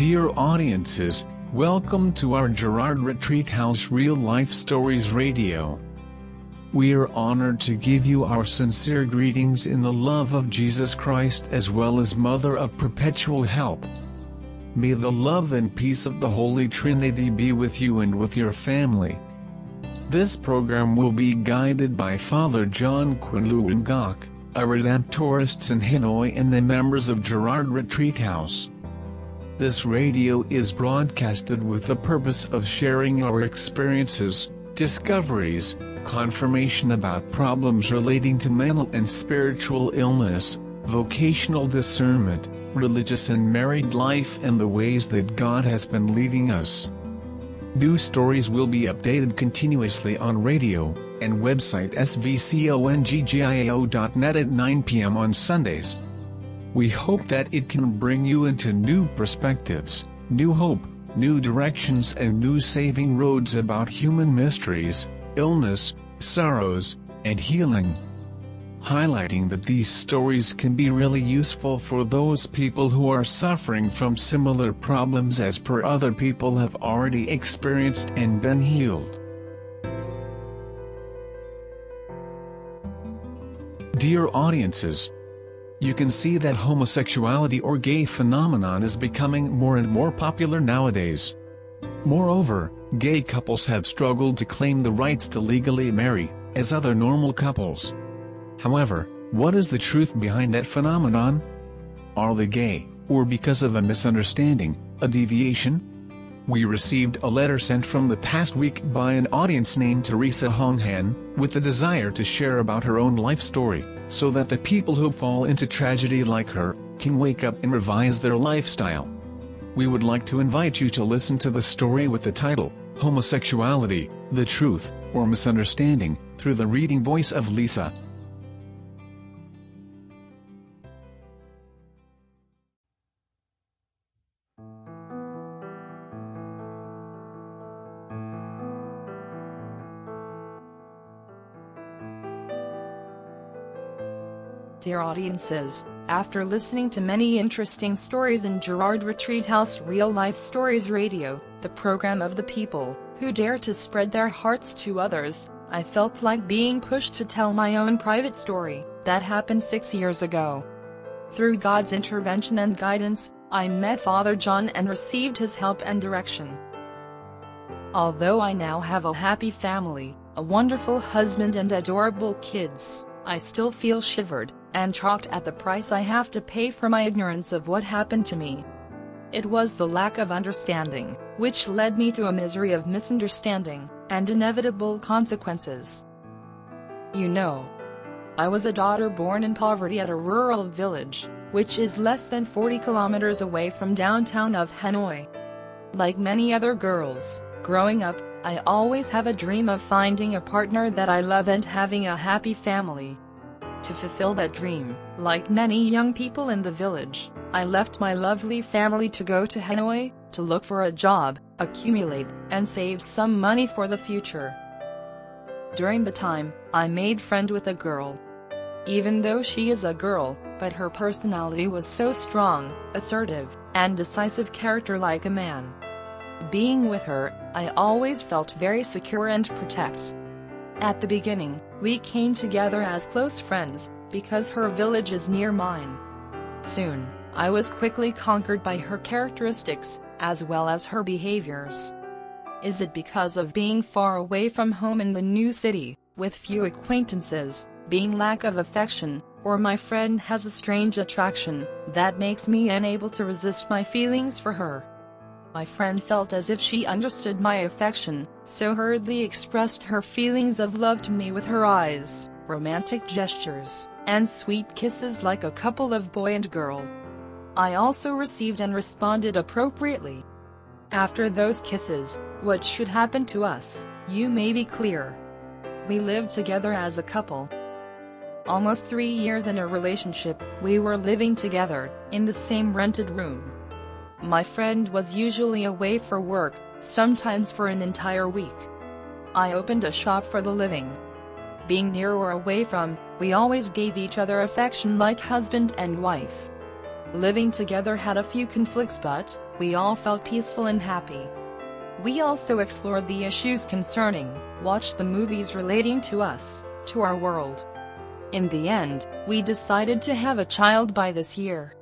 Dear audiences, welcome to our Gerard Retreat House Real Life Stories Radio. We are honored to give you our sincere greetings in the love of Jesus Christ as well as Mother of Perpetual Help. May the love and peace of the Holy Trinity be with you and with your family. This program will be guided by Father John Quinluan Gok, a Redemptorist in Hanoi and the members of Gerard Retreat House. This radio is broadcasted with the purpose of sharing our experiences, discoveries, confirmation about problems relating to mental and spiritual illness, vocational discernment, religious and married life and the ways that God has been leading us. New stories will be updated continuously on radio and website svconggiao.net at 9 p.m. on Sundays. We hope that it can bring you into new perspectives, new hope, new directions and new saving roads about human mysteries, illness, sorrows, and healing. Highlighting that these stories can be really useful for those people who are suffering from similar problems as per other people have already experienced and been healed. Dear audiences, you can see that homosexuality or gay phenomenon is becoming more and more popular nowadays. Moreover, gay couples have struggled to claim the rights to legally marry, as other normal couples. However, what is the truth behind that phenomenon? Are they gay, or because of a misunderstanding, a deviation? We received a letter sent from the past week by an audience named Theresa Hong Hanh, with the desire to share about her own life story, so that the people who fall into tragedy like her, can wake up and revise their lifestyle. We would like to invite you to listen to the story with the title, Homosexuality, the Truth, or Misunderstanding, through the reading voice of Lisa. Dear audiences, after listening to many interesting stories in Gerard Retreat House Real Life Stories Radio, the program of the people who dare to spread their hearts to others, I felt like being pushed to tell my own private story that happened 6 years ago. Through God's intervention and guidance, I met Father John and received his help and direction. Although I now have a happy family, a wonderful husband and adorable kids, I still feel shivered and shocked at the price I have to pay for my ignorance of what happened to me. It was the lack of understanding, which led me to a misery of misunderstanding and inevitable consequences. You know, I was a daughter born in poverty at a rural village, which is less than 40 kilometers away from downtown of Hanoi. Like many other girls, growing up, I always have a dream of finding a partner that I love and having a happy family. To fulfill that dream, like many young people in the village, I left my lovely family to go to Hanoi, to look for a job, accumulate, and save some money for the future. During the time, I made friend with a girl. Even though she is a girl, but her personality was so strong, assertive, and decisive character like a man. Being with her, I always felt very secure and protect. At the beginning, we came together as close friends, because her village is near mine. Soon, I was quickly conquered by her characteristics, as well as her behaviors. Is it because of being far away from home in the new city, with few acquaintances, being lack of affection, or my friend has a strange attraction, that makes me unable to resist my feelings for her? My friend felt as if she understood my affection, so hurriedly expressed her feelings of love to me with her eyes, romantic gestures, and sweet kisses like a couple of boy and girl. I also received and responded appropriately. After those kisses, what should happen to us, you may be clear. We lived together as a couple. Almost 3 years in a relationship, we were living together, in the same rented room. My friend was usually away for work, sometimes for an entire week. I opened a shop for the living. Being near or away from, we always gave each other affection like husband and wife. Living together had a few conflicts, but We all felt peaceful and happy. We also explored the issues concerning, watched the movies relating to us, to our world. In the end, we decided to have a child by this year.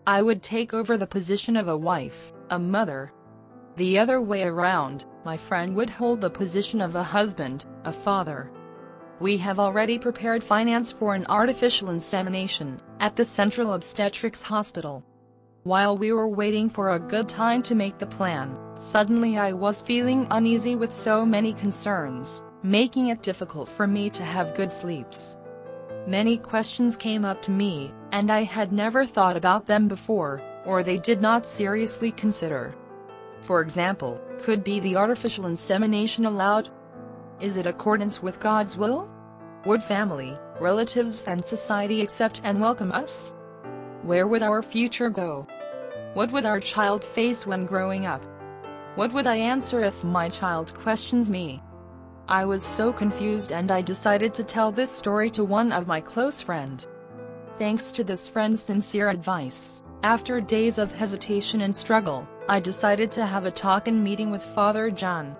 I would take over the position of a wife, a mother. The other way around, my friend would hold the position of a husband, a father. We have already prepared finance for an artificial insemination at the Central Obstetrics Hospital. While we were waiting for a good time to make the plan, suddenly I was feeling uneasy with so many concerns, making it difficult for me to have good sleeps. Many questions came up to me, and I had never thought about them before, or they did not seriously consider. For example, could be the artificial insemination allowed? Is it accordance with God's will? Would family, relatives and society accept and welcome us? Where would our future go? What would our child face when growing up? What would I answer if my child questions me? I was so confused and I decided to tell this story to one of my close friends. Thanks to this friend's sincere advice, after days of hesitation and struggle, I decided to have a talk and meeting with Father John.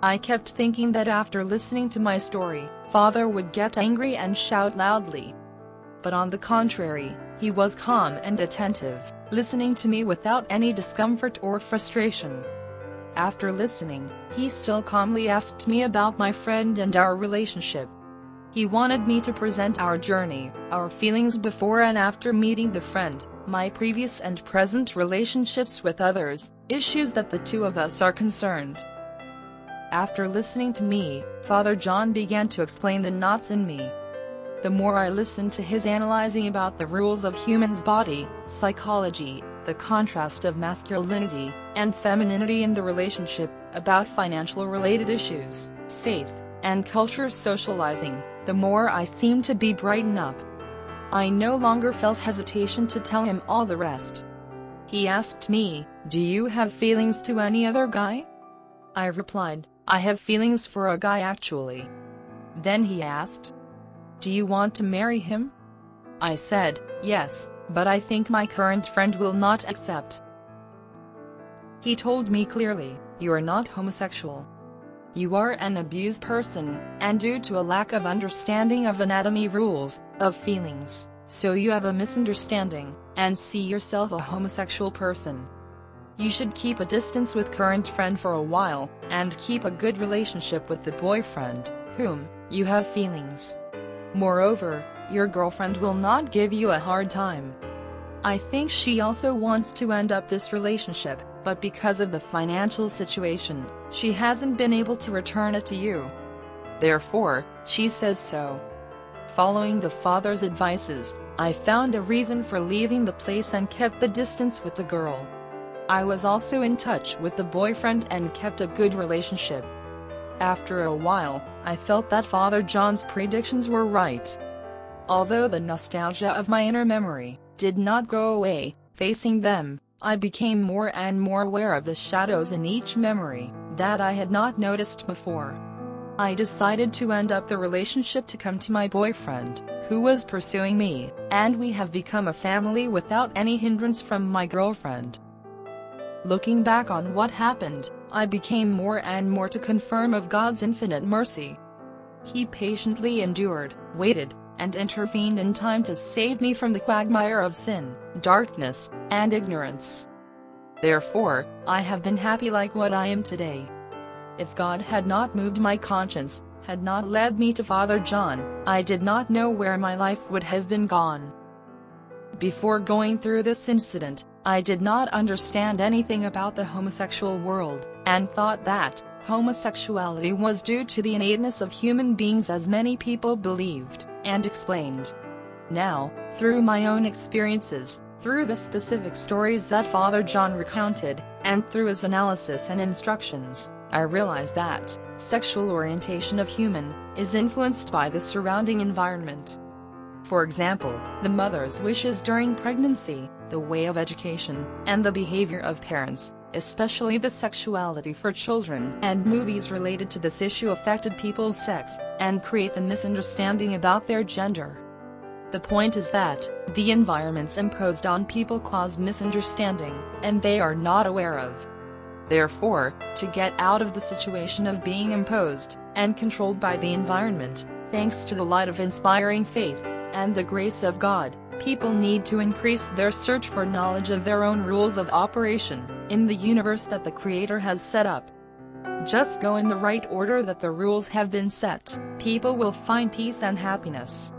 I kept thinking that after listening to my story, Father would get angry and shout loudly. But on the contrary, he was calm and attentive, listening to me without any discomfort or frustration. After listening, he still calmly asked me about my friend and our relationship. He wanted me to present our journey, our feelings before and after meeting the friend, my previous and present relationships with others, issues that the two of us are concerned. After listening to me, Father John began to explain the knots in me. The more I listened to his analyzing about the rules of human's body, psychology, the contrast of masculinity and femininity in the relationship, about financial related issues, faith, and culture socializing, the more I seemed to be brighten up. I no longer felt hesitation to tell him all the rest. He asked me, "Do you have feelings to any other guy?" I replied, "I have feelings for a guy actually." Then he asked, "Do you want to marry him?" I said, "Yes, but I think my current friend will not accept." He told me clearly, "You are not homosexual. You are an abused person, and due to a lack of understanding of anatomy rules, of feelings, so you have a misunderstanding, and see yourself a homosexual person. You should keep a distance with current friend for a while, and keep a good relationship with the boyfriend, whom you have feelings. Moreover, your girlfriend will not give you a hard time. I think she also wants to end up this relationship, but because of the financial situation, she hasn't been able to return it to you. Therefore, she says so." Following the father's advices, I found a reason for leaving the place and kept the distance with the girl. I was also in touch with the boyfriend and kept a good relationship. After a while, I felt that Father John's predictions were right. Although the nostalgia of my inner memory did not go away, facing them, I became more and more aware of the shadows in each memory that I had not noticed before. I decided to end up the relationship to come to my boyfriend, who was pursuing me, and we have become a family without any hindrance from my girlfriend. Looking back on what happened, I became more and more to confirm of God's infinite mercy. He patiently endured, waited, and intervened in time to save me from the quagmire of sin, darkness, and ignorance. Therefore, I have been happy like what I am today. If God had not moved my conscience, had not led me to Father John, I did not know where my life would have been gone. Before going through this incident, I did not understand anything about the homosexual world, and thought that homosexuality was due to the innateness of human beings as many people believed and explained. Now, through my own experiences, through the specific stories that Father John recounted, and through his analysis and instructions, I realized that sexual orientation of human is influenced by the surrounding environment. For example, the mother's wishes during pregnancy, the way of education, and the behavior of parents, especially the sexuality for children, and movies related to this issue affected people's sex, and create the misunderstanding about their gender. The point is that the environments imposed on people cause misunderstanding, and they are not aware of. Therefore, to get out of the situation of being imposed and controlled by the environment, thanks to the light of inspiring faith and the grace of God, people need to increase their search for knowledge of their own rules of operation in the universe that the Creator has set up. Just go in the right order that the rules have been set. People will find peace and happiness.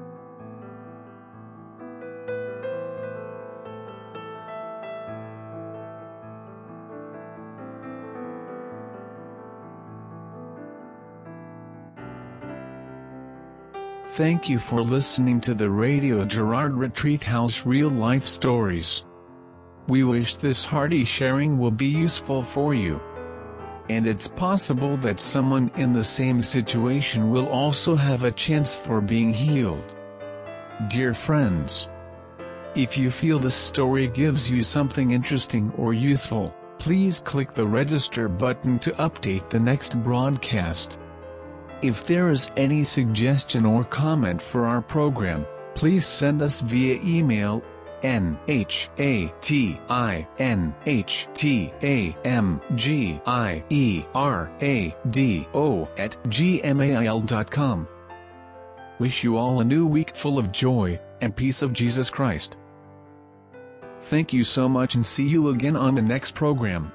Thank you for listening to the Radio Gerard Retreat House Real Life Stories. We wish this hearty sharing will be useful for you. And it's possible that someone in the same situation will also have a chance for being healed. Dear friends, if you feel the story gives you something interesting or useful, please click the register button to update the next broadcast. If there is any suggestion or comment for our program, please send us via email nhatinhamgierado@gmail.com. Wish you all a new week full of joy and peace of Jesus Christ. Thank you so much and see you again on the next program.